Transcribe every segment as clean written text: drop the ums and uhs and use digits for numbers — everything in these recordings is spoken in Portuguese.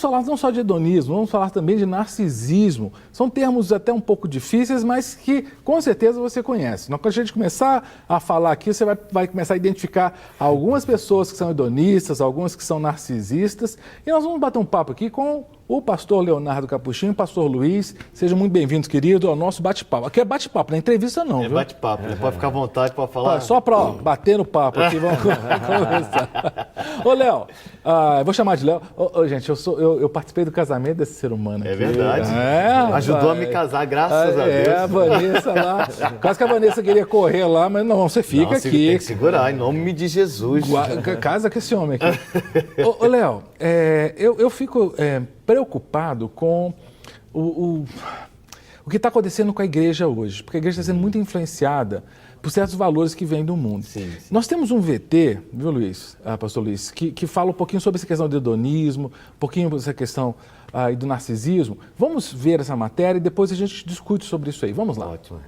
falar não só de hedonismo, vamos falar também de narcisismo. São termos até um pouco difíceis, mas que com certeza você conhece. Quando a gente começar a falar aqui, você vai começar a identificar algumas pessoas que são hedonistas, algumas que são narcisistas. E nós vamos bater um papo aqui com o pastor Leonardo Capuchinho, pastor Luiz. Sejam muito bem-vindos, querido, ao nosso bate-papo. Aqui é bate-papo, não é entrevista não, viu? É bate-papo, pode ficar à vontade para falar. Só para bater no papo aqui, vamos conversar. Ô, Léo, eu vou chamar de Léo. Gente, eu participei do casamento desse ser humano aqui. É verdade. Ajudou a me casar, graças a Deus. A Vanessa lá. Quase que a Vanessa queria correr lá, mas não, você fica aqui. Tem que segurar, em nome de Jesus. Casa com esse homem aqui. Ô, Léo, eu fico preocupado com o que está acontecendo com a igreja hoje, porque a igreja está sendo muito influenciada por certos valores que vêm do mundo. Sim. Nós temos um VT, viu, Luiz, pastor Luiz, que fala um pouquinho sobre essa questão do hedonismo, um pouquinho sobre essa questão do narcisismo. Vamos ver essa matéria e depois a gente discute sobre isso aí. Vamos lá. Ótimo.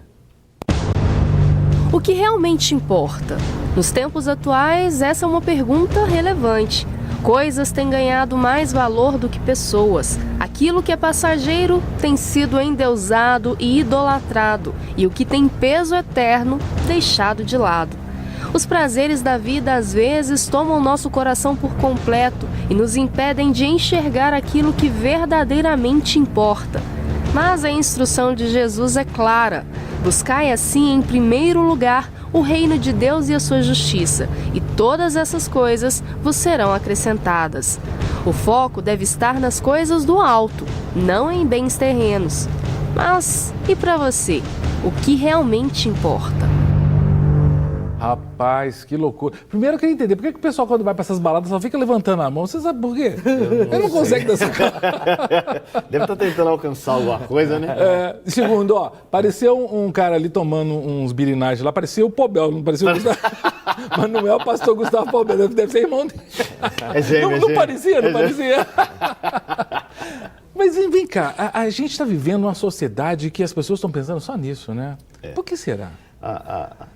O que realmente importa? Nos tempos atuais, essa é uma pergunta relevante. Coisas têm ganhado mais valor do que pessoas. Aquilo que é passageiro tem sido endeusado e idolatrado, e o que tem peso eterno deixado de lado. Os prazeres da vida às vezes tomam nosso coração por completo e nos impedem de enxergar aquilo que verdadeiramente importa. Mas a instrução de Jesus é clara: buscai assim em primeiro lugar o reino de Deus e a sua justiça, e todas essas coisas vos serão acrescentadas. O foco deve estar nas coisas do alto, não em bens terrenos. Mas e para você? O que realmente importa? Rapaz, que loucura. Primeiro eu queria entender, por que o pessoal quando vai para essas baladas só fica levantando a mão? Você sabe por quê? Ele não consegue dançar. Deve estar tentando alcançar alguma coisa, né? Segundo, pareceu um cara ali tomando uns birinais lá, parecia o Pobel, não parecia o Gustavo. Mas não é o pastor Gustavo Pobel, deve ser irmão dele. É gêmeo, não parecia. Mas vem cá, a gente está vivendo uma sociedade que as pessoas estão pensando só nisso, né? Por que será?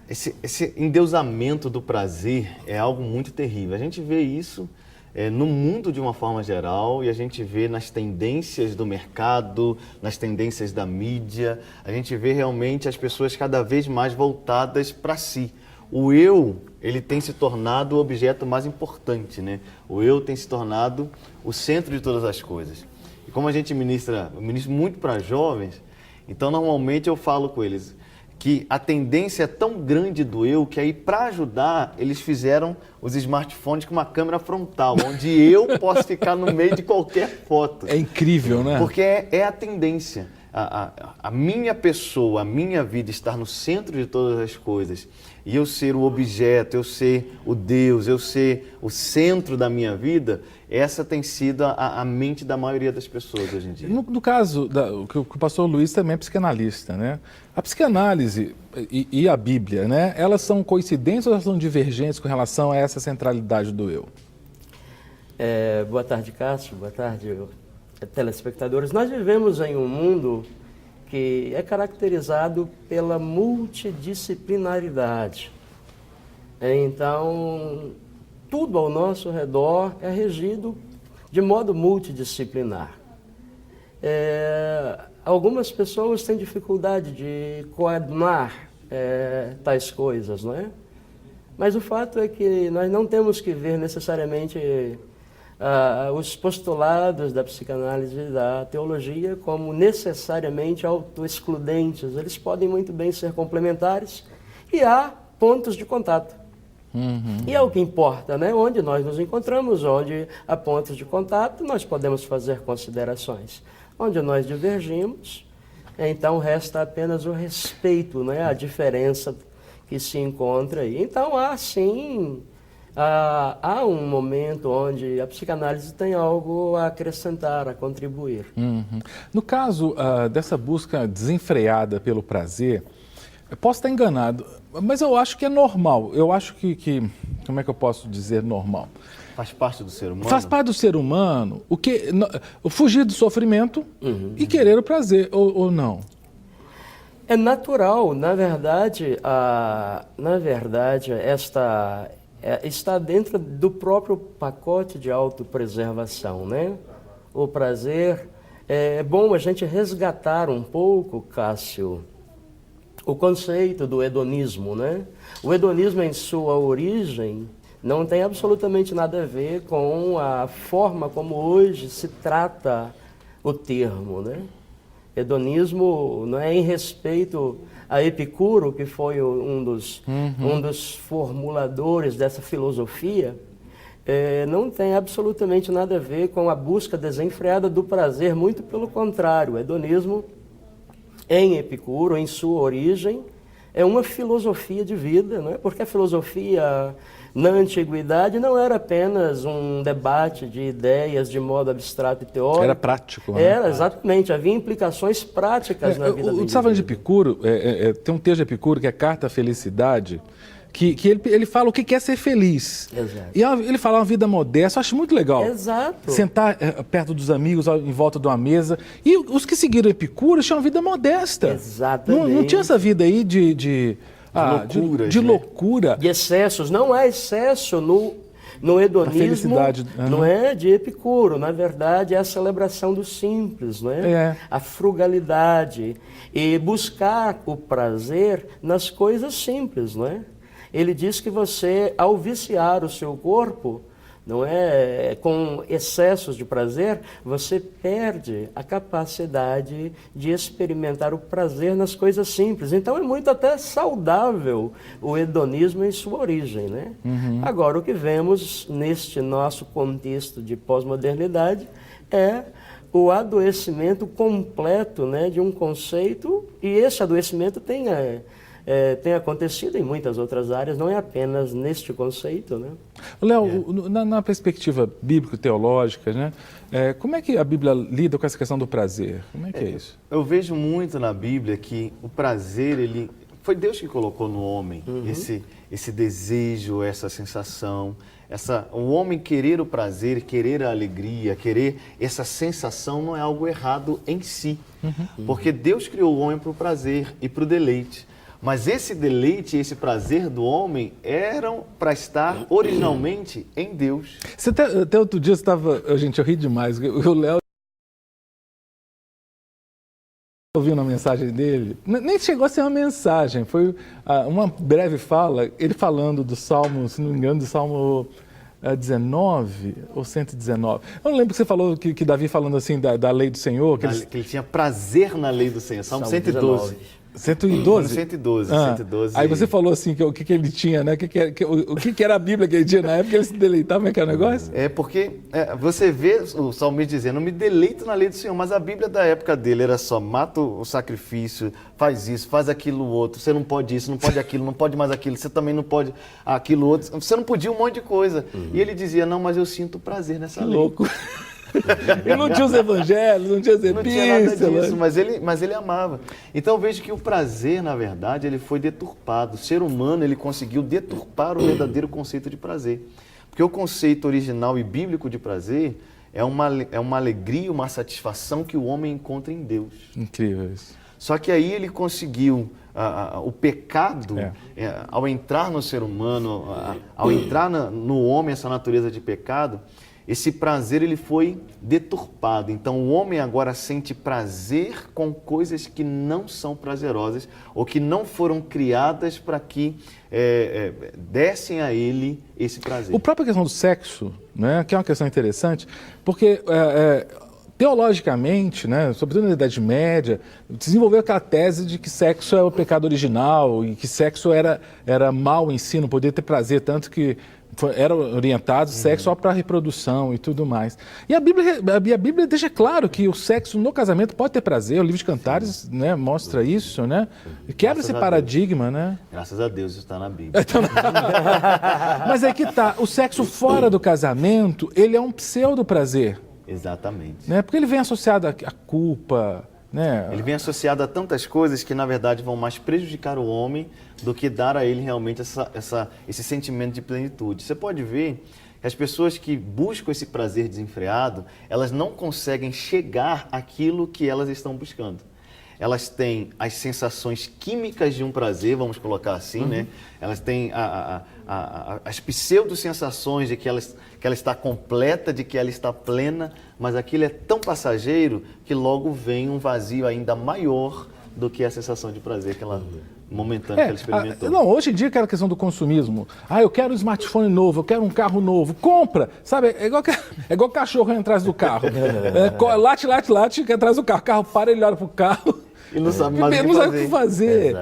Esse endeusamento do prazer é algo muito terrível. A gente vê isso no mundo de uma forma geral e a gente vê nas tendências do mercado, nas tendências da mídia. A gente vê realmente as pessoas cada vez mais voltadas para si. O eu, ele tem se tornado o objeto mais importante, né? O eu tem se tornado o centro de todas as coisas. E como a gente eu ministro muito para jovens, então normalmente eu falo com eles que a tendência é tão grande do eu que aí, para ajudar, eles fizeram os smartphones com uma câmera frontal, onde eu posso ficar no meio de qualquer foto. É incrível, né? Porque é a tendência. A minha pessoa, a minha vida estar no centro de todas as coisas e eu ser o objeto, eu ser o Deus, eu ser o centro da minha vida, essa tem sido a mente da maioria das pessoas hoje em dia. No caso, que o pastor Luiz também é psicanalista, né? A psicanálise e a Bíblia, né? Elas são coincidentes ou elas são divergentes com relação a essa centralidade do eu? Boa tarde, Cássio. Boa tarde, telespectadores. Nós vivemos em um mundo que é caracterizado pela multidisciplinaridade. Então, tudo ao nosso redor é regido de modo multidisciplinar. Algumas pessoas têm dificuldade de coadunar tais coisas, não é? Mas o fato é que nós não temos que ver necessariamente os postulados da psicanálise e da teologia como necessariamente autoexcludentes. Eles podem muito bem ser complementares e há pontos de contato. E é o que importa, né? Onde nós nos encontramos, onde há pontos de contato, nós podemos fazer considerações. Onde nós divergimos, então resta apenas o respeito, né? A diferença que se encontra aí. Então há sim... há um momento onde a psicanálise tem algo a acrescentar, a contribuir. No caso dessa busca desenfreada pelo prazer, eu posso estar enganado, mas eu acho que é normal. Eu acho que como é que eu posso dizer normal? Faz parte do ser humano? Faz parte do ser humano o fugir do sofrimento e querer o prazer, ou não? É natural, na verdade, está dentro do próprio pacote de autopreservação, né? o prazer, é bom a gente resgatar um pouco, Cássio, o conceito do hedonismo, né? O hedonismo, em sua origem, não tem absolutamente nada a ver com a forma como hoje se trata o termo, né? Hedonismo não é em respeito a Epicuro, que foi um dos formuladores dessa filosofia, não tem absolutamente nada a ver com a busca desenfreada do prazer, muito pelo contrário. O hedonismo, em Epicuro, em sua origem, é uma filosofia de vida, não é? Porque a filosofia na antiguidade não era apenas um debate de ideias de modo abstrato e teórico. Era prático. Né? Era, exatamente, havia implicações práticas na vida do indivíduo. Estava de Epicuro, tem um texto de Epicuro que é Carta à Felicidade, que ele fala o que é ser feliz. Exato. E ele fala uma vida modesta, eu acho muito legal. Exato. Sentar perto dos amigos, em volta de uma mesa. E os que seguiram Epicuro tinham uma vida modesta. Exatamente. Não tinha essa vida aí de loucura. De excessos. Não há excesso no hedonismo, felicidade. não é de Epicuro. Na verdade, é a celebração do simples, não é? A frugalidade e buscar o prazer nas coisas simples, não é? Ele diz que você, ao viciar o seu corpo, não é, com excessos de prazer, você perde a capacidade de experimentar o prazer nas coisas simples. Então é muito até saudável o hedonismo em sua origem, né? Agora, o que vemos neste nosso contexto de pós-modernidade é o adoecimento completo, né, de um conceito, e esse adoecimento tem acontecido em muitas outras áreas, não é apenas neste conceito, né? Léo, na perspectiva bíblico-teológica, né, como é que a Bíblia lida com essa questão do prazer? Como é que é isso? Eu vejo muito na Bíblia que o prazer, foi Deus que colocou no homem esse desejo, essa sensação, o homem querer o prazer, querer a alegria, querer essa sensação não é algo errado em si, porque Deus criou o homem para o prazer e para o deleite. Mas esse deleite, esse prazer do homem eram para estar originalmente em Deus. Você até outro dia estava... Gente, eu ri demais. O Léo... ouvindo a mensagem dele, nem chegou a ser uma mensagem, foi uma breve fala, ele falando do Salmo, se não me engano, do Salmo 19 ou 119. Eu não lembro que você falou que Davi falando assim da lei do Senhor. Que ele tinha prazer na lei do Senhor, Salmo 112. 112? 112. Aí você falou assim, o que ele tinha, né? O que era a Bíblia que ele tinha na época, ele se deleitava, como é que era o negócio? Porque você vê o salmista dizendo, me deleito na lei do Senhor, mas a Bíblia da época dele era só, mata o sacrifício, faz isso, faz aquilo outro, você não pode isso, não pode aquilo, não pode mais aquilo, você também não pode aquilo outro, você não podia um monte de coisa. E ele dizia, não, mas eu sinto prazer nessa lei. Louco. E não tinha os evangelhos, não tinha as epístolas. Não tinha nada disso, mas ele amava. Então eu vejo que o prazer, na verdade, ele foi deturpado. O ser humano, ele conseguiu deturpar o verdadeiro conceito de prazer. Porque o conceito original e bíblico de prazer é uma alegria, uma satisfação que o homem encontra em Deus. Incrível isso. Só que aí ele conseguiu, o pecado, ao entrar no ser humano, ao entrar no homem essa natureza de pecado, esse prazer ele foi deturpado. Então o homem agora sente prazer com coisas que não são prazerosas ou que não foram criadas para que dessem a ele esse prazer. A própria questão do sexo, né, que é uma questão interessante, porque teologicamente, né, sobretudo na Idade Média, desenvolveu aquela tese de que sexo é o pecado original e que sexo era mal em si, não podia ter prazer, tanto que era orientado sexo só para reprodução e tudo mais. E a Bíblia deixa claro que o sexo no casamento pode ter prazer. O livro de Cantares, né, mostra isso, né? E quebra esse paradigma, né? Graças a Deus, isso está na Bíblia. Mas é que tá, o sexo fora do casamento, ele é um pseudo prazer. Exatamente. Né? Porque ele vem associado à culpa, né? Ele vem associado a tantas coisas que, na verdade, vão mais prejudicar o homem do que dar a ele realmente esse sentimento de plenitude. Você pode ver que as pessoas que buscam esse prazer desenfreado, elas não conseguem chegar àquilo que elas estão buscando. elas têm as sensações químicas de um prazer, vamos colocar assim, né? Elas têm as pseudo-sensações de que ela está completa, de que ela está plena, mas aquilo é tão passageiro que logo vem um vazio ainda maior do que a sensação de prazer que ela momentânea que ela experimentou. Não, hoje em dia aquela questão do consumismo. Eu quero um smartphone novo, eu quero um carro novo. Compra! Sabe, é igual cachorro atrás do carro. Late, late, late, que é atrás do carro. O carro para, ele olha pro carro. E não sabe mais o que fazer.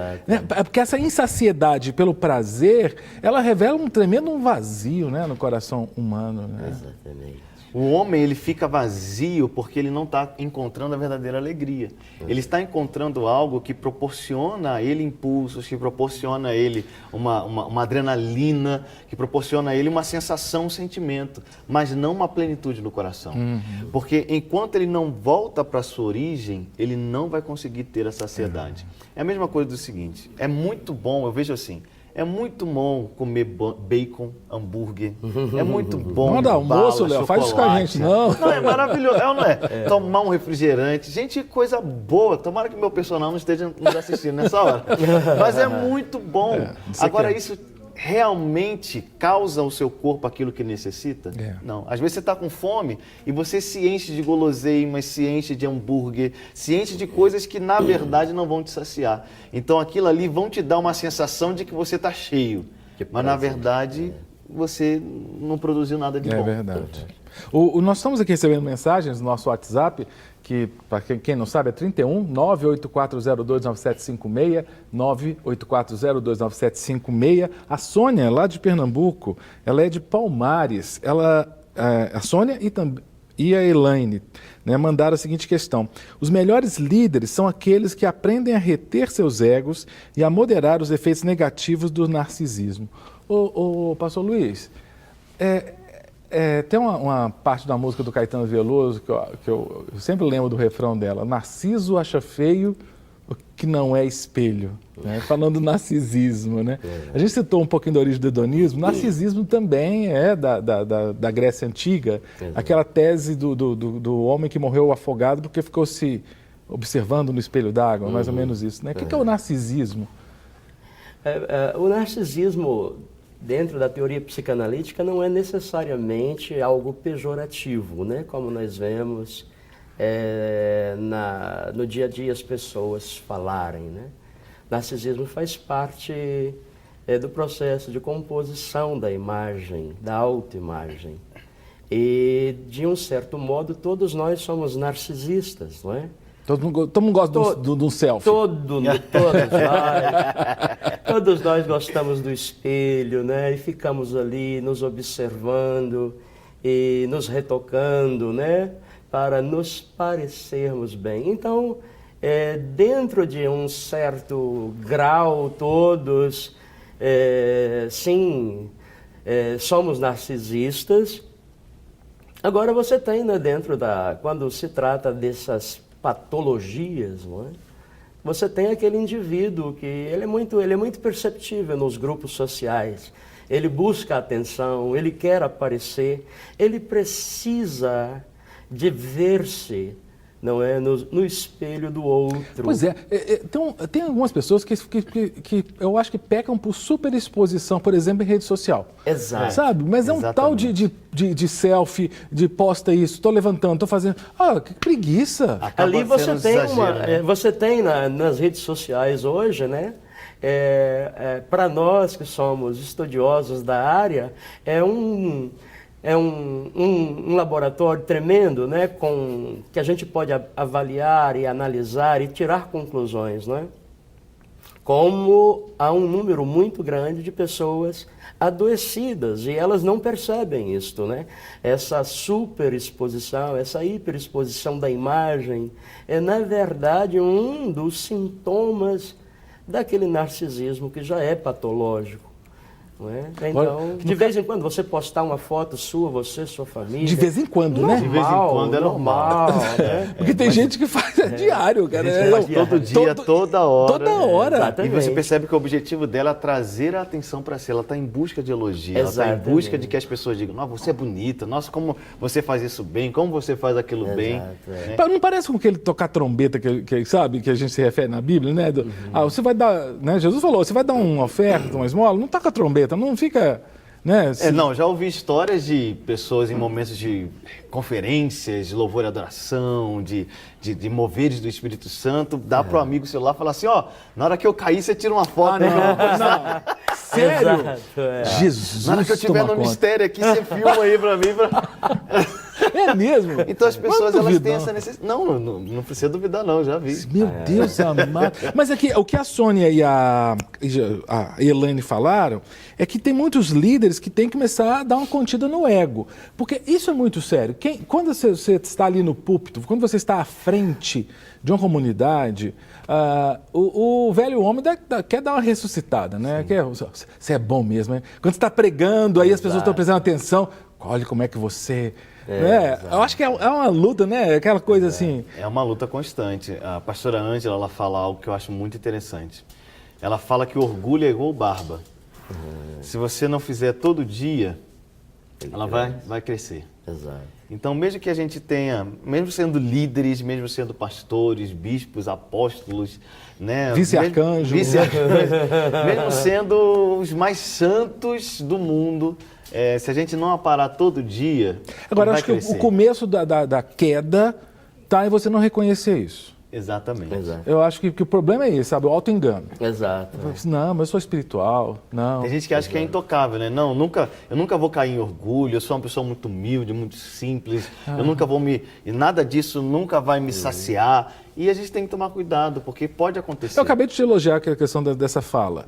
Porque essa insaciedade pelo prazer, ela revela um tremendo vazio, né, no coração humano. Né? Exatamente. O homem, ele fica vazio porque ele não está encontrando a verdadeira alegria. Ele está encontrando algo que proporciona a ele impulsos, que proporciona a ele uma adrenalina, que proporciona a ele uma sensação, um sentimento, mas não uma plenitude no coração. Porque enquanto ele não volta para a sua origem, ele não vai conseguir ter a saciedade. É a mesma coisa do seguinte, é muito bom, eu vejo assim, é muito bom comer bacon, hambúrguer. É muito bom. Não dá almoço, Léo. Faz isso com a gente, não. Não, é maravilhoso, não é? Tomar um refrigerante. Gente, coisa boa. Tomara que meu personal não esteja nos assistindo nessa hora. Mas é muito bom. Agora, isso realmente causa ao seu corpo aquilo que necessita? Não. Às vezes você está com fome e você se enche de guloseimas, se enche de hambúrguer, se enche de coisas que na verdade não vão te saciar. Então aquilo ali vão te dar uma sensação de que você está cheio, mas na verdade você não produziu nada de bom. É verdade. Nós estamos aqui recebendo mensagens no nosso WhatsApp, que, para quem não sabe, é 31 984029756, 984029756. A Sônia, lá de Pernambuco, ela é de Palmares. A Sônia e a Elaine, né, mandaram a seguinte questão: os melhores líderes são aqueles que aprendem a reter seus egos e a moderar os efeitos negativos do narcisismo. Pastor Luiz, tem uma parte da música do Caetano Veloso que eu sempre lembro do refrão dela: Narciso acha feio o que não é espelho, né? Falando do narcisismo, né? A gente citou um pouquinho da origem do hedonismo. Narcisismo também é da Grécia Antiga, aquela tese do homem que morreu afogado porque ficou se observando no espelho d'água, mais ou menos isso, né? O que é o narcisismo? O narcisismo, dentro da teoria psicanalítica, não é necessariamente algo pejorativo, né? Como nós vemos no dia a dia as pessoas falarem, né? Narcisismo faz parte do processo de composição da imagem, da autoimagem. E, de um certo modo, todos nós somos narcisistas, não é? Todo mundo gosta de um selfie. Todos nós gostamos do espelho, né? E ficamos ali nos observando e nos retocando, né? Para nos parecermos bem. Então, dentro de um certo grau, todos, sim, somos narcisistas. Agora você tem, né, quando se trata dessas patologias, não é? Você tem aquele indivíduo que ele é muito perceptível nos grupos sociais. Ele busca atenção, ele quer aparecer, ele precisa de ver-se, não é, no espelho do outro. Pois é, tem algumas pessoas que eu acho que pecam por superexposição, por exemplo, em rede social. Exato. Sabe? Mas é um tal de selfie, posta isso, estou levantando, estou fazendo... que preguiça! Ali você tem nas redes sociais hoje, né? Para nós que somos estudiosos da área, é um laboratório tremendo, né, que a gente pode avaliar e analisar e tirar conclusões, né? Como há um número muito grande de pessoas adoecidas e elas não percebem isto, né? Essa superexposição, essa hiperexposição da imagem é, na verdade, um dos sintomas daquele narcisismo que já é patológico. Não é? Então, de vez em quando, você postar uma foto sua, você, sua família... De vez em quando, né? De vez em quando é normal. Né? Porque tem gente que faz diário, cara. Todo dia, toda hora. Toda hora. E Exatamente. você percebe que o objetivo dela é trazer a atenção para si. Ela está em busca de elogio. Ela está em Exatamente. busca de que as pessoas digam, nossa, você é bonita, nossa, como você faz isso bem, como você faz aquilo bem. Né? Não parece com aquele tocar trombeta sabe, que a gente se refere na Bíblia, né? Você vai dar, né? Jesus falou, você vai dar uma oferta, uma esmola, não toca trombeta, não fica, né? Não, já ouvi histórias de pessoas em momentos de conferências, de louvor e adoração, de moveres do Espírito Santo, dá pro amigo o celular e falar assim, ó, na hora que eu cair, você tira uma foto. Não. Sério? Exato, Jesus, Na hora que eu estiver no toma conta. mistério aqui, você filma aí pra mim. É mesmo? Então as pessoas, Não elas duvido, têm não. essa necessidade. Não precisa duvidar não, já vi. Meu Deus amado. Mas aqui, o que a Sônia e a Elaine falaram é que tem muitos líderes que têm que começar a dar uma contida no ego. Porque isso é muito sério. Quando você está ali no púlpito, quando você está à frente de uma comunidade, o velho homem quer dar uma ressuscitada, né? Você é bom mesmo, né? Quando você está pregando, aí as pessoas estão prestando atenção. Olha como é que você... Eu acho que é uma luta, né? Aquela coisa assim... É uma luta constante. A pastora Ângela, ela fala algo que eu acho muito interessante. Ela fala que o orgulho é igual barba. Se você não fizer todo dia, ela vai crescer. Exato. Então, mesmo que a gente tenha, mesmo sendo líderes, mesmo sendo pastores, bispos, apóstolos, né? Vice-arcanjo. Mesmo sendo os mais santos do mundo, se a gente não aparar todo dia, Agora, vai acho que crescer. o começo da queda está em você não reconhecer isso. Exatamente. Exato. Eu acho que o problema é esse, sabe? O auto-engano. Exato. Não, mas eu sou espiritual. Não. Tem gente que acha que é intocável, né? Não, eu nunca vou cair em orgulho, eu sou uma pessoa muito humilde, muito simples, eu nunca vou e nada disso nunca vai me saciar. E a gente tem que tomar cuidado, porque pode acontecer. Eu acabei de te elogiar a questão dessa fala.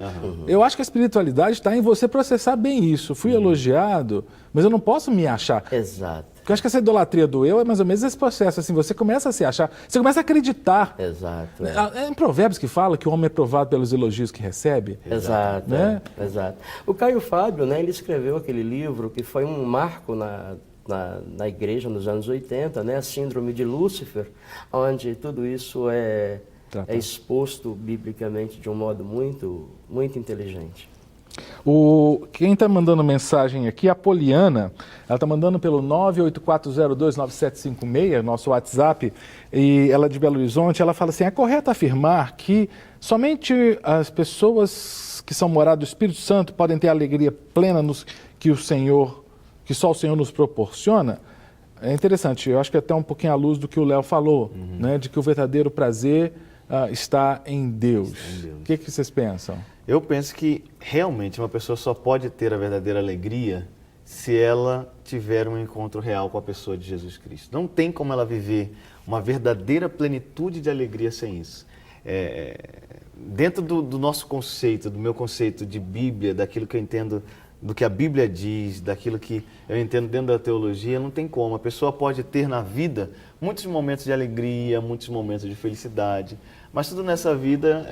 Eu acho que a espiritualidade está em você processar bem isso. Fui elogiado, mas eu não posso me achar. Exato. Porque eu acho que essa idolatria do eu é mais ou menos esse processo. Assim, você começa a se achar, você começa a acreditar. Exato. É em Provérbios que fala que o homem é provado pelos elogios que recebe. Exato, Né? exato. O Caio Fábio, né, ele escreveu aquele livro que foi um marco na igreja nos anos 80, né, a Síndrome de Lúcifer, onde tudo isso é exposto biblicamente de um modo muito, muito inteligente. Quem está mandando mensagem aqui é a Poliana. Ela está mandando pelo 984029756, nosso WhatsApp, e ela é de Belo Horizonte. Ela fala assim, é correto afirmar que somente as pessoas que são moradas do Espírito Santo podem ter a alegria plena que só o Senhor nos proporciona? É interessante, eu acho que é até um pouquinho à luz do que o Léo falou, né, de que o verdadeiro prazer está em Deus. O que vocês pensam? Eu penso que realmente uma pessoa só pode ter a verdadeira alegria se ela tiver um encontro real com a pessoa de Jesus Cristo. Não tem como ela viver uma verdadeira plenitude de alegria sem isso. Dentro do nosso conceito, do meu conceito de Bíblia, daquilo que eu entendo, do que a Bíblia diz, daquilo que eu entendo dentro da teologia, não tem como. A pessoa pode ter na vida muitos momentos de alegria, muitos momentos de felicidade, mas tudo nessa vida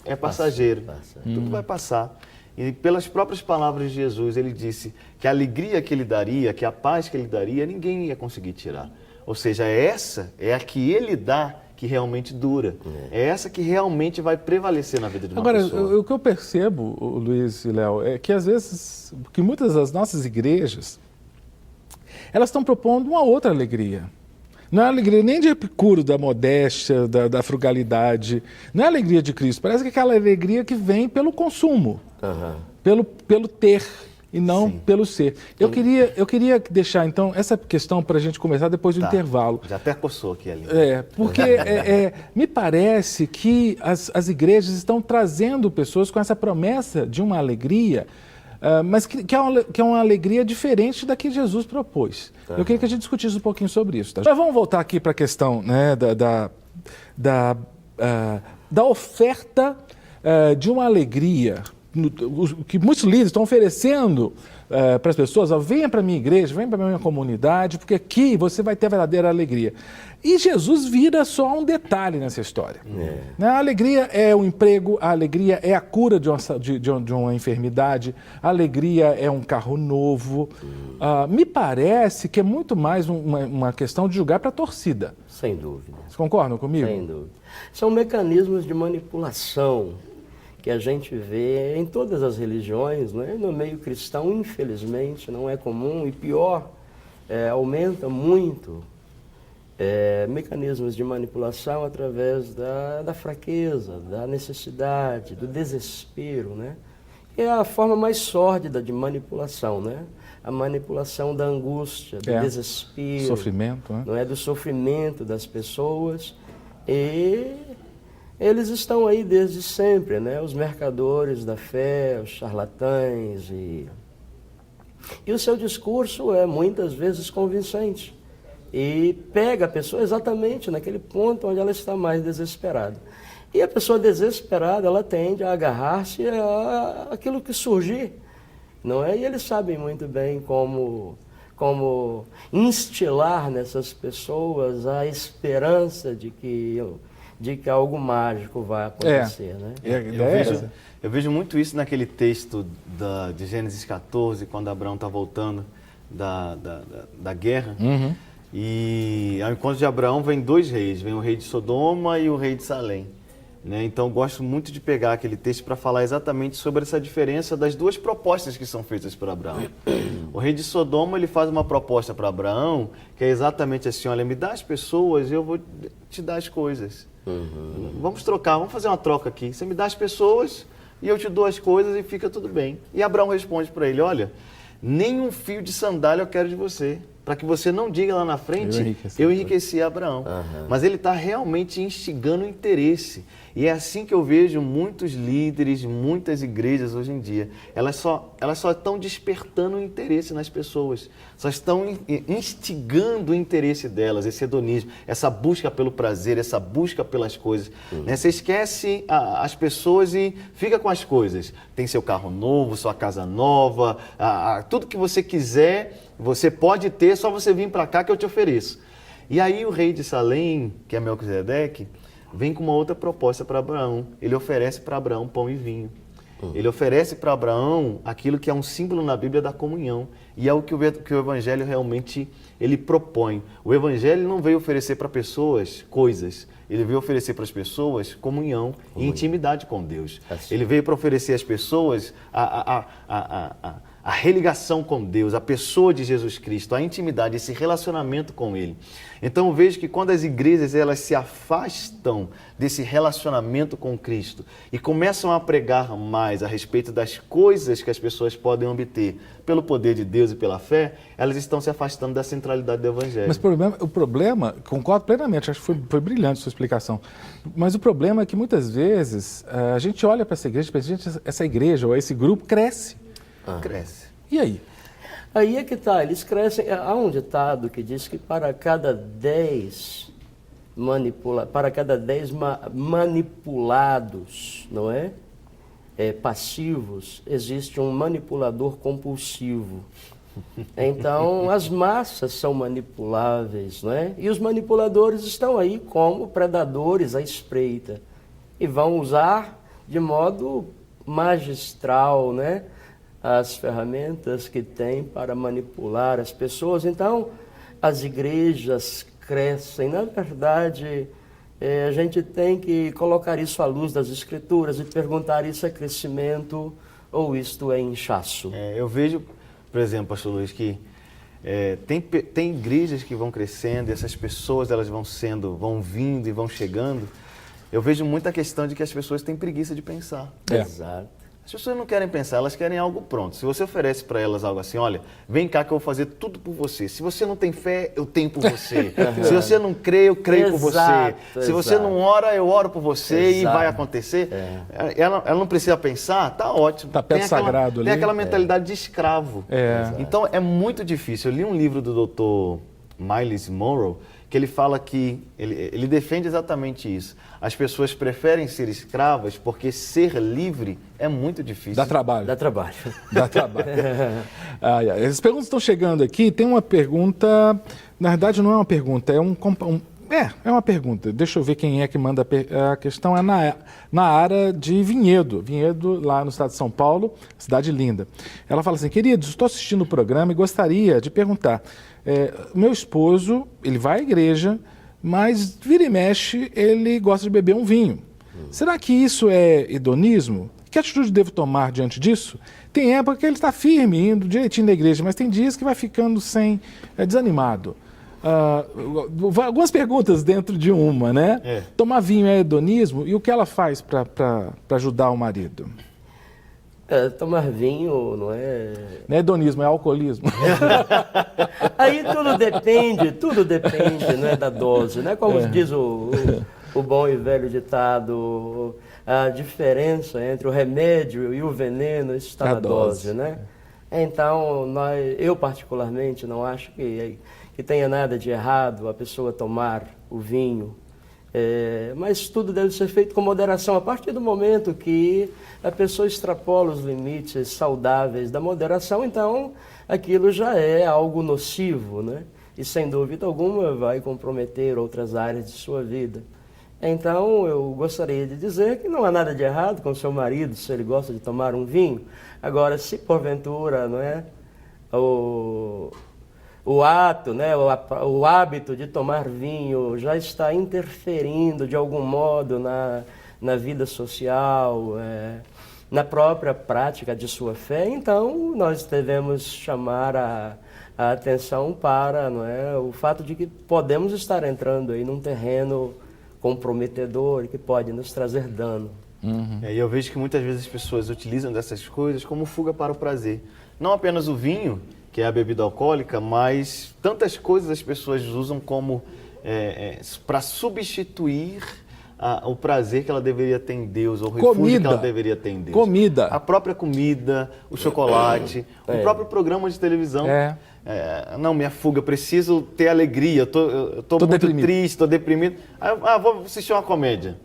é passageiro. Tudo vai passar. E pelas próprias palavras de Jesus, ele disse que a alegria que ele daria, que a paz que ele daria, ninguém ia conseguir tirar. Ou seja, essa é a que ele dá que realmente dura. É essa que realmente vai prevalecer na vida de uma pessoa. Agora, o que eu percebo, Luiz e Léo, é que às vezes, que muitas das nossas igrejas, elas estão propondo uma outra alegria. Não é alegria nem de Epicuro, da modéstia, da frugalidade. Não é alegria de Cristo. Parece que é aquela alegria que vem pelo consumo, pelo ter e não pelo ser. Eu queria deixar, então, essa questão para a gente começar depois do intervalo. Já até coçou aqui ali. Porque me parece que as igrejas estão trazendo pessoas com essa promessa de uma alegria, mas que é uma alegria diferente da que Jesus propôs. Eu queria que a gente discutisse um pouquinho sobre isso. Tá? Mas vamos voltar aqui para a questão, né, da oferta de uma alegria que muitos líderes estão oferecendo para as pessoas, venha para a minha igreja, venha para a minha comunidade, porque aqui você vai ter a verdadeira alegria. E Jesus vira só um detalhe nessa história. A alegria é o emprego, a alegria é a cura de uma enfermidade, a alegria é um carro novo. Me parece que é muito mais uma questão de julgar para a torcida. Sem dúvida. Vocês concordam comigo? Sem dúvida. São mecanismos de manipulação que a gente vê em todas as religiões, né? No meio cristão, infelizmente, não é comum e pior, aumenta muito mecanismos de manipulação através da fraqueza, da necessidade, do desespero, né? É a forma mais sórdida de manipulação, né? A manipulação da angústia, do desespero, sofrimento, né? Não é do sofrimento das pessoas. E eles estão aí desde sempre, né? Os mercadores da fé, os charlatães. E o seu discurso é muitas vezes convincente. E pega a pessoa exatamente naquele ponto onde ela está mais desesperada. E a pessoa desesperada, ela tende a agarrar-se àquilo que surgir, não é? E eles sabem muito bem como instilar nessas pessoas a esperança de que algo mágico vai acontecer, né? Eu vejo muito isso naquele texto de Gênesis 14, quando Abraão está voltando da guerra. E ao encontro de Abraão vem dois reis, vem o rei de Sodoma e o rei de Salém. Né? Então gosto muito de pegar aquele texto para falar exatamente sobre essa diferença das duas propostas que são feitas por Abraão. O rei de Sodoma, ele faz uma proposta para Abraão que é exatamente assim: olha, me dá as pessoas e eu vou te dar as coisas. Vamos trocar, vamos fazer uma troca aqui. Você me dá as pessoas e eu te dou as coisas e fica tudo bem. E Abraão responde para ele: olha, nem um fio de sandália eu quero de você, para que você não diga lá na frente, eu enriqueci Abraão. Mas ele está realmente instigando o interesse. E é assim que eu vejo muitos líderes, muitas igrejas hoje em dia. Elas só estão despertando o interesse nas pessoas. Só estão instigando o interesse delas, esse hedonismo, essa busca pelo prazer, essa busca pelas coisas. Né? Você esquece as pessoas e fica com as coisas. Tem seu carro novo, sua casa nova, tudo que você quiser, você pode ter, só você vir para cá que eu te ofereço. E aí o rei de Salém, que é Melquisedeque, vem com uma outra proposta para Abraão. Ele oferece para Abraão pão e vinho. Ele oferece para Abraão aquilo que é um símbolo na Bíblia da comunhão. E é o que o Evangelho realmente ele propõe. O Evangelho não veio oferecer para pessoas coisas. Ele veio oferecer para as pessoas comunhão e intimidade com Deus. Assim. Ele veio para oferecer às pessoas a religação com Deus, a pessoa de Jesus Cristo, a intimidade, esse relacionamento com Ele. Então eu vejo que quando as igrejas elas se afastam desse relacionamento com Cristo e começam a pregar mais a respeito das coisas que as pessoas podem obter pelo poder de Deus e pela fé, elas estão se afastando da centralidade do Evangelho. Mas o problema, concordo plenamente, acho que foi brilhante a sua explicação, mas o problema é que muitas vezes a gente olha para essa igreja, essa igreja ou esse grupo cresce. Cresce. E aí? Aí é que está, eles crescem. Há um ditado que diz que para cada 10 manipulados, não é? Passivos, existe um manipulador compulsivo. Então, as massas são manipuláveis, não é? E os manipuladores estão aí como predadores à espreita e vão usar de modo magistral, né? As ferramentas que tem para manipular as pessoas. Então, as igrejas crescem. Na verdade, a gente tem que colocar isso à luz das Escrituras e perguntar: isso é crescimento ou isto é inchaço? Eu vejo, por exemplo, pastor Luiz, que tem igrejas que vão crescendo e essas pessoas elas vão vindo e vão chegando. Eu vejo muita questão de que as pessoas têm preguiça de pensar. Exato. As pessoas não querem pensar, elas querem algo pronto. Se você oferece para elas algo assim: olha, vem cá que eu vou fazer tudo por você. Se você não tem fé, eu tenho por você. Se você não crê, eu creio por você. Se você não ora, eu oro por você e vai acontecer. Ela não precisa pensar, tá ótimo. Tá perto sagrado ali. Tem aquela mentalidade de escravo. Então é muito difícil. Eu li um livro do Dr. Miles Monroe que ele fala que, ele defende exatamente isso. As pessoas preferem ser escravas porque ser livre é muito difícil. Dá trabalho. Dá trabalho. Dá trabalho. As perguntas estão chegando aqui. Tem uma pergunta, na verdade não é uma pergunta, é é uma pergunta. Deixa eu ver quem é que manda a questão. É na área de Vinhedo. Vinhedo, lá no estado de São Paulo, cidade linda. Ela fala assim: queridos, estou assistindo o programa e gostaria de perguntar. Meu esposo, ele vai à igreja, mas vira e mexe, ele gosta de beber um vinho. Será que isso é hedonismo? Que atitude devo tomar diante disso? Tem época que ele está firme, indo direitinho na igreja, mas tem dias que vai ficando desanimado. Algumas perguntas dentro de uma, né? Tomar vinho é hedonismo? E o que ela faz para ajudar o marido? Tomar vinho não é... Não é hedonismo, é alcoolismo. Aí tudo depende, né, da dose, né? Como diz o bom e velho ditado, a diferença entre o remédio e o veneno está na dose, né? Então, eu particularmente não acho que tenha nada de errado a pessoa tomar o vinho, mas tudo deve ser feito com moderação. A partir do momento que a pessoa extrapola os limites saudáveis da moderação, então aquilo já é algo nocivo, né? E sem dúvida alguma vai comprometer outras áreas de sua vida. Então eu gostaria de dizer que não há nada de errado com o seu marido se ele gosta de tomar um vinho. Agora, se porventura, não é, o ato, né, o hábito de tomar vinho já está interferindo de algum modo na vida social, na própria prática de sua fé, então nós devemos chamar a atenção para, não é, o fato de que podemos estar entrando aí num terreno comprometedor que pode nos trazer dano. E eu vejo que muitas vezes as pessoas utilizam dessas coisas como fuga para o prazer. Não apenas o vinho, que é a bebida alcoólica, mas tantas coisas as pessoas usam como para substituir o prazer que ela deveria ter em Deus, ou o refúgio que ela deveria ter em Deus. Comida. A própria comida, o chocolate, o próprio programa de televisão. Não, minha fuga, preciso ter alegria, eu tô muito triste, estou deprimido. Vou assistir uma comédia.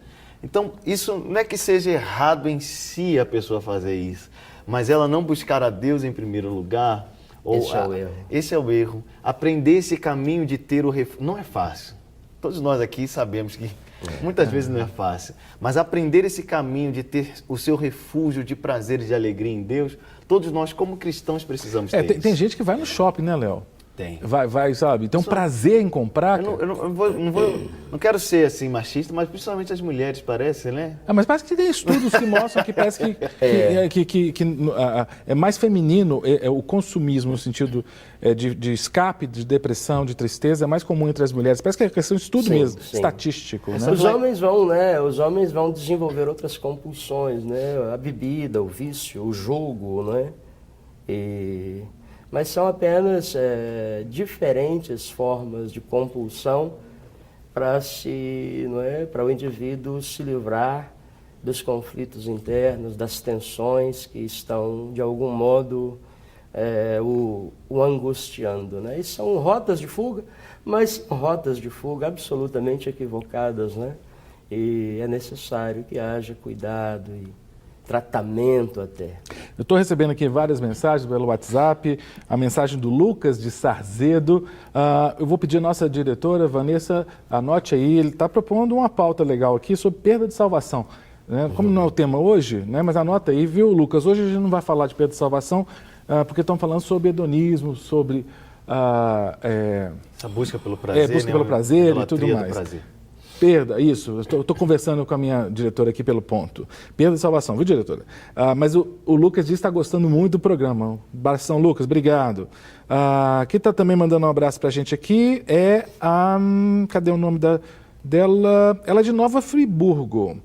Então, isso não é que seja errado em si a pessoa fazer isso, mas ela não buscar a Deus em primeiro lugar. Esse é o erro. Esse é o erro. Aprender esse caminho de ter o refúgio. Não é fácil. Todos nós aqui sabemos que muitas vezes não é fácil. Mas aprender esse caminho de ter o seu refúgio de prazer e de alegria em Deus, todos nós como cristãos precisamos ter isso. Tem gente que vai no shopping, né, Léo? Tem. Vai, sabe? Tem um prazer em comprar. Não quero ser assim machista, mas principalmente as mulheres, parece, né? Mas parece que tem estudos que mostram que parece que é mais feminino o consumismo, no sentido de escape, de depressão, de tristeza, é mais comum entre as mulheres. Parece que é questão de estudo mesmo, estatístico. Né? Os homens vão desenvolver outras compulsões, né? A bebida, o vício, o jogo, né? Mas são apenas diferentes formas de compulsão para o indivíduo se livrar dos conflitos internos, das tensões que estão, de algum modo, o angustiando. Né? E são rotas de fuga, mas são rotas de fuga absolutamente equivocadas, né? E é necessário que haja cuidado e tratamento até. Eu estou recebendo aqui várias mensagens pelo WhatsApp, a mensagem do Lucas de Sarzedo. Eu vou pedir à nossa diretora, Vanessa, anote aí, ele está propondo uma pauta legal aqui sobre perda de salvação. Né? Como não é o tema hoje, né? Mas anota aí, viu, Lucas? Hoje a gente não vai falar de perda de salvação, porque estão falando sobre hedonismo, sobre... essa busca pelo prazer, busca pelo prazer e tudo mais. Perda, isso. Estou conversando com a minha diretora aqui pelo ponto. Perda de salvação, viu, diretora? Mas o Lucas diz que está gostando muito do programa. Abração, Lucas, obrigado. Quem está também mandando um abraço para a gente aqui é a... Cadê o nome dela? Ela é de Nova Friburgo,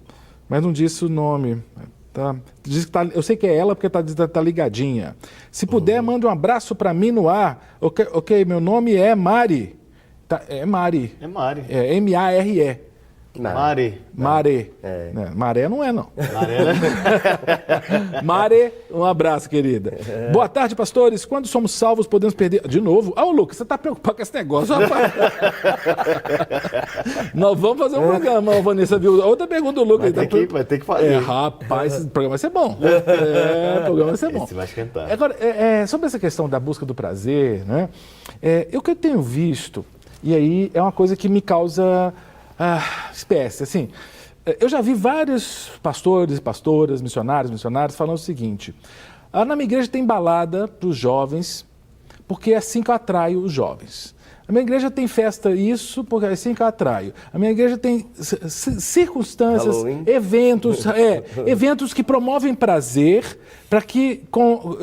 mas não disse o nome. Tá? Diz que eu sei que é ela porque tá ligadinha. Se puder, manda um abraço para mim no ar. Ok, meu nome é Mari. É Mari. É Mari. É M-A-R-E. Mare. Mare. É. Maré não é, não. Mare, né? Mare, um abraço, querida. Boa tarde, pastores. Quando somos salvos, podemos perder... De novo? Ah, ô, Lucas, você está preocupado com esse negócio, rapaz. Nós vamos fazer um programa, ô, Vanessa, viu? Outra pergunta do Lucas. Vai ter que fazer. Rapaz, esse programa vai ser bom. O programa vai ser bom. Esse vai esquentar. Agora, sobre essa questão da busca do prazer, né? O que eu tenho visto, e aí é uma coisa que me causa espécie, assim... Eu já vi vários pastores e pastoras, missionários falando o seguinte: na minha igreja tem balada para os jovens, porque é assim que eu atraio os jovens. A minha igreja tem festa isso, porque é assim que eu atraio. A minha igreja tem circunstâncias, Halloween. eventos que promovem prazer, para que,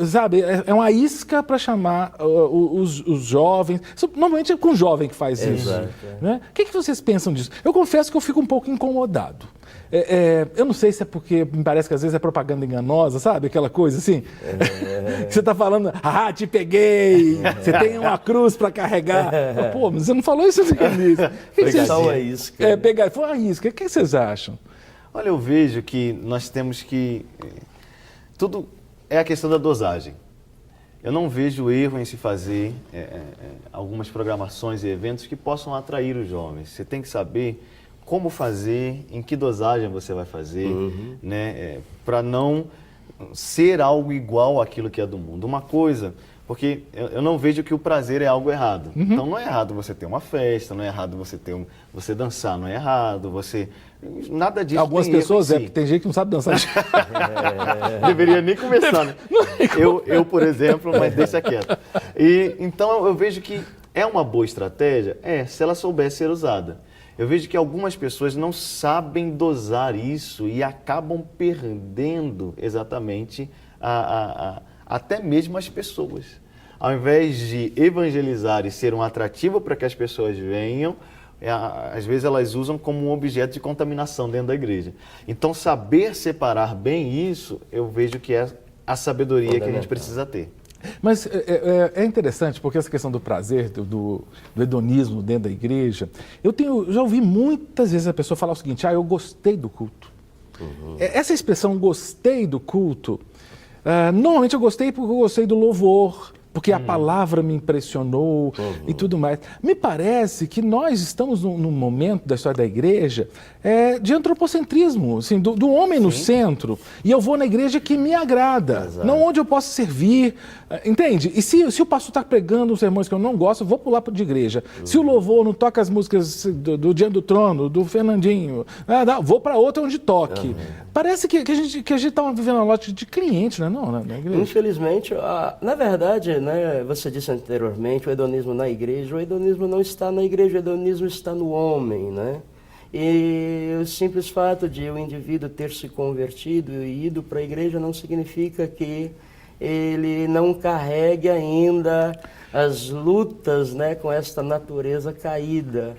sabe, é uma isca para chamar os jovens. Normalmente é com o jovem que faz isso. Exato, Né? O que vocês pensam disso? Eu confesso que eu fico um pouco incomodado. Eu não sei se é porque me parece que às vezes é propaganda enganosa, sabe? Aquela coisa assim. Que você está falando, te peguei, você tem uma cruz para carregar. Pô, mas você não falou isso no início. Só uma isca. Foi uma isca. O que vocês acham? Olha, eu vejo que nós temos que... Tudo é a questão da dosagem. Eu não vejo erro em se fazer algumas programações e eventos que possam atrair os jovens. Você tem que saber como fazer, em que dosagem você vai fazer, né? Para não ser algo igual àquilo que é do mundo. Uma coisa, porque eu não vejo que o prazer é algo errado. Então não é errado você ter uma festa, não é errado você dançar, não é errado você... Nada disso. Algumas pessoas, porque tem gente que não sabe dançar. Deveria nem começar, né? Eu, por exemplo, mas deixa quieto. Então eu vejo que é uma boa estratégia, se ela souber ser usada. Eu vejo que algumas pessoas não sabem dosar isso e acabam perdendo exatamente até mesmo as pessoas. Ao invés de evangelizar e ser um atrativo para que as pessoas venham, às vezes elas usam como um objeto de contaminação dentro da igreja. Então, saber separar bem isso, eu vejo que é a sabedoria que a gente precisa ter. Mas é interessante, porque essa questão do prazer, do hedonismo dentro da igreja, já ouvi muitas vezes a pessoa falar o seguinte: eu gostei do culto. Essa expressão, gostei do culto, normalmente eu gostei porque eu gostei do louvor, porque a palavra me impressionou e tudo mais. Me parece que nós estamos num momento da história da igreja de antropocentrismo, assim, do homem no centro. E eu vou na igreja que me agrada, não onde eu posso servir. Entende? E se o pastor está pregando os sermões que eu não gosto, eu vou pular de igreja. Se o louvor não toca as músicas do Diante do Trono, do Fernandinho, vou para outra onde toque. Parece que a gente está vivendo uma lote de clientes, né? Não, na igreja. Infelizmente, na verdade, né, você disse anteriormente, o hedonismo na igreja, o hedonismo não está na igreja, o hedonismo está no homem, né? E o simples fato de o indivíduo ter se convertido e ido para a igreja não significa que ele não carregue ainda as lutas, né, com esta natureza caída.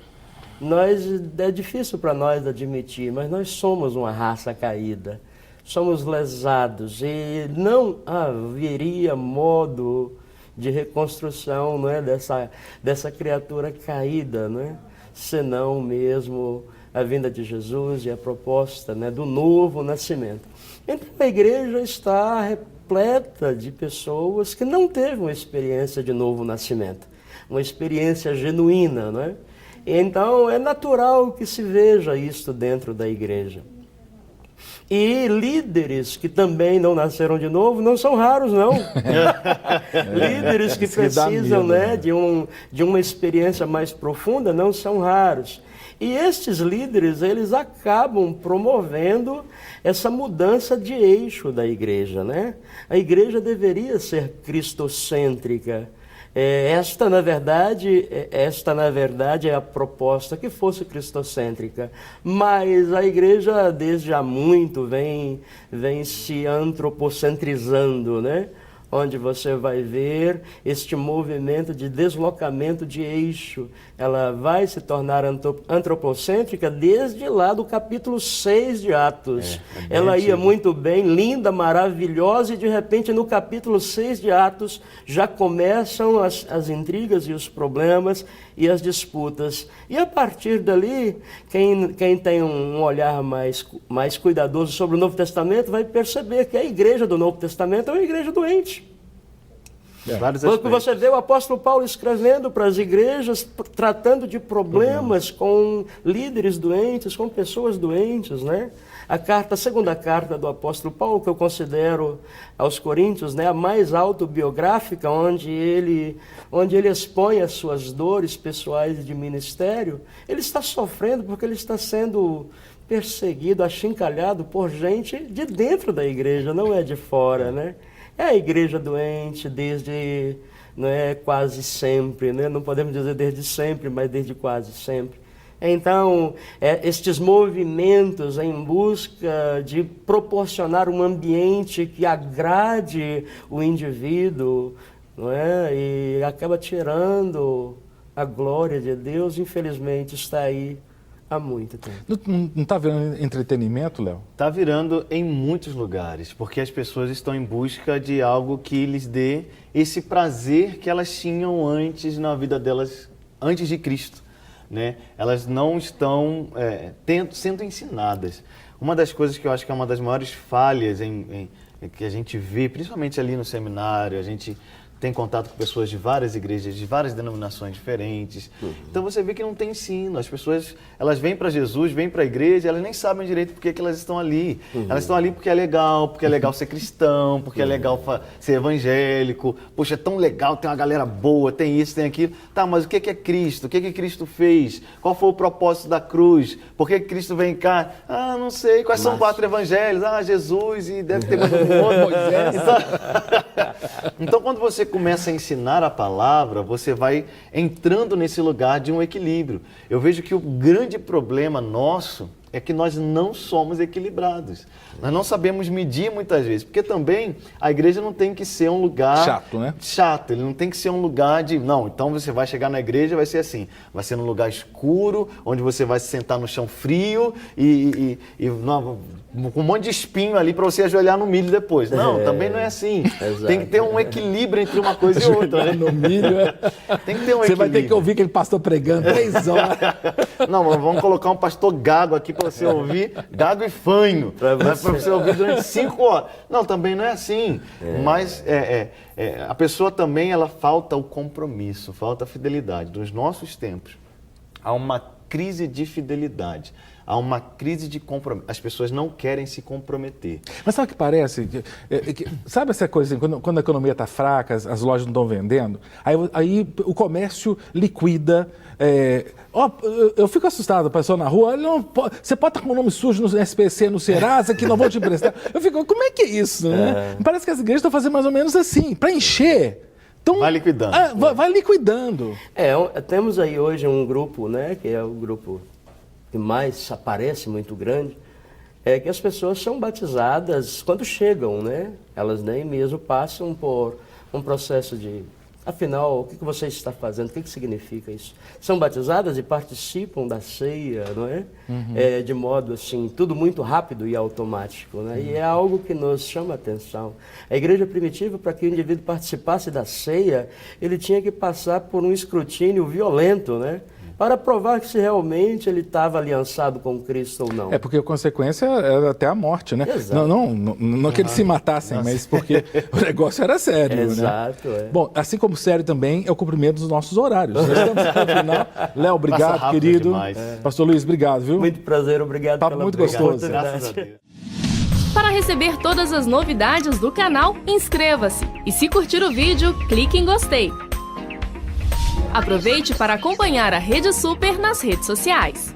É difícil para nós admitir, mas nós somos uma raça caída, somos lesados e não haveria modo de reconstrução, não é, dessa criatura caída, não é? Senão mesmo a vinda de Jesus e a proposta, né, do novo nascimento. Então a igreja está repleta de pessoas que não teve uma experiência de novo nascimento, uma experiência genuína, não é? Então é natural que se veja isto dentro da igreja. E líderes que também não nasceram de novo não são raros, não. Líderes que precisam, né, de uma experiência mais profunda não são raros. E estes líderes, eles acabam promovendo essa mudança de eixo da igreja, né? A igreja deveria ser cristocêntrica. Esta, na verdade, é a proposta que fosse cristocêntrica. Mas a igreja, desde há muito, vem se antropocentrizando, né? onde você vai ver este movimento de deslocamento de eixo. Ela vai se tornar antropocêntrica desde lá do capítulo 6 de Atos. Ela ia muito bem, linda, maravilhosa, e de repente no capítulo 6 de Atos já começam as intrigas e os problemas e as disputas. E a partir dali, quem tem um olhar mais cuidadoso sobre o Novo Testamento vai perceber que a igreja do Novo Testamento é uma igreja doente. Porque você vê o apóstolo Paulo escrevendo para as igrejas, tratando de problemas com líderes doentes, com pessoas doentes, né? A segunda carta do apóstolo Paulo, que eu considero aos Coríntios, né, a mais autobiográfica, onde ele expõe as suas dores pessoais de ministério, ele está sofrendo porque ele está sendo perseguido, achincalhado por gente de dentro da igreja, não é de fora, né? É a igreja doente desde, quase sempre, né? Não podemos dizer desde sempre, mas desde quase sempre. Então, estes movimentos em busca de proporcionar um ambiente que agrade o indivíduo, não é? E acaba tirando a glória de Deus, infelizmente está aí há muito tempo. Não está virando entretenimento, Léo? Está virando em muitos lugares, porque as pessoas estão em busca de algo que lhes dê esse prazer que elas tinham antes na vida delas, antes de Cristo, né? Elas não estão sendo ensinadas. Uma das coisas que eu acho que é uma das maiores falhas que a gente vê, principalmente ali no seminário, a gente tem contato com pessoas de várias igrejas, de várias denominações diferentes. Então você vê que não tem ensino. As pessoas, elas vêm para Jesus, vêm para a igreja, elas nem sabem direito por que elas estão ali. Elas estão ali porque é legal ser cristão, porque é legal ser evangélico. Poxa, é tão legal, tem uma galera boa, tem isso, tem aquilo. Tá, mas o que é Cristo? O que Cristo fez? Qual foi o propósito da cruz? Por que Cristo vem cá? Ah, não sei. Quais são 4 evangelhos? Ah, Jesus e deve ter mais um outro, Moisés. Então, quando você começa a ensinar a palavra, você vai entrando nesse lugar de um equilíbrio. Eu vejo que o grande problema nosso é que nós não somos equilibrados. Nós não sabemos medir muitas vezes, porque também a igreja não tem que ser um lugar chato, né? Chato, ele não tem que ser um lugar de... Não, então você vai chegar na igreja, vai ser assim, vai ser num lugar escuro, onde você vai se sentar no chão frio com um monte de espinho ali para você ajoelhar no milho depois. Não, também não é assim. Exato. Tem que ter um equilíbrio entre uma coisa e outra. Né? No milho, tem que ter um Você equilíbrio. vai ter que ouvir aquele pastor pregando 3 horas. Não, mas vamos colocar um pastor gago aqui para você ouvir, gago e fanho, para você ouvir durante 5 horas. Não, também não é assim. Mas a pessoa também, ela falta o compromisso, falta a fidelidade. Nos nossos tempos, há uma crise de fidelidade. Há uma crise de compromisso. As pessoas não querem se comprometer. Mas sabe o que parece? Sabe essa coisa assim, quando a economia está fraca, as lojas não estão vendendo, aí o comércio liquida. Eu fico assustado, a pessoa na rua, você pode estar com o nome sujo no SPC, no Serasa, que não vou te emprestar. Eu fico, como é que é isso? Né? Parece que as igrejas estão fazendo mais ou menos assim, para encher. Então, vai liquidando. Vai liquidando. Temos aí hoje um grupo, né, que é o grupo que mais aparece, muito grande, é que as pessoas são batizadas quando chegam, né? Elas nem mesmo passam por um processo de... Afinal, o que você está fazendo? O que significa isso? São batizadas e participam da ceia, não é? De modo assim, tudo muito rápido e automático, né? E é algo que nos chama a atenção. A igreja primitiva, para que o indivíduo participasse da ceia, ele tinha que passar por um escrutínio violento, né? Para provar que se realmente ele estava aliançado com Cristo ou não. Porque a consequência era até a morte, né? Exato. Não que eles se matassem, mas porque o negócio era sério, Exato, né? Bom, assim como sério também é o cumprimento dos nossos horários. Nós estamos no final. Léo, obrigado, querido. Pastor Luiz, obrigado, viu? Muito prazer, obrigado Papo pela muito gostoso. Graças a Deus. Para receber todas as novidades do canal, inscreva-se. E se curtir o vídeo, clique em gostei. Aproveite para acompanhar a Rede Super nas redes sociais.